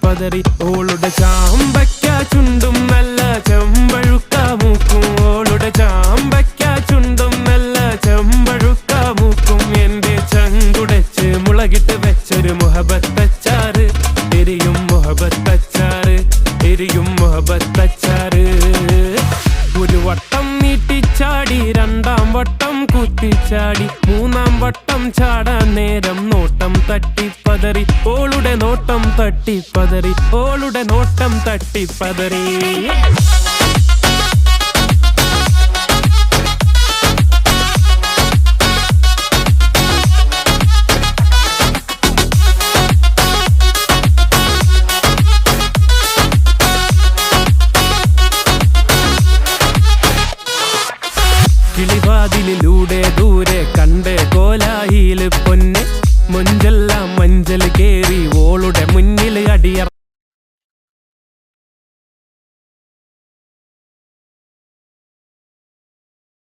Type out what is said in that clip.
തട്ടിപ്പതറി. ഓളുടെ ചാമ്പയ്ക്ക ചുണ്ടും നല്ല ചെമ്പഴുക്ക മൂക്കും. ഓളുടെ ചാമ്പയ്ക്ക ചുണ്ടും നല്ല ചെമ്പഴുക്ക മൂക്കും. എന്റെ ചങ്കുടച്ച് മുളകിട്ട് വെച്ചൊരു മുഹബത്തച്ചാറ്. എരിയും മുഹബത്തച്ചാറ്, എരിയും മുഹബത്തച്ചാറ്. ഒരു വട്ടം നീട്ടിച്ചാടി, രണ്ടാം വട്ടം കുത്തിച്ചാടി, മൂന്നാം വട്ടം ചാടാൻ നേരം നോട്ടം തട്ടിപ്പതറി. ഓളുടെ നോട്ടം തട്ടിപ്പതറി, ഓളുടെ നോട്ടം തട്ടിപ്പതറി.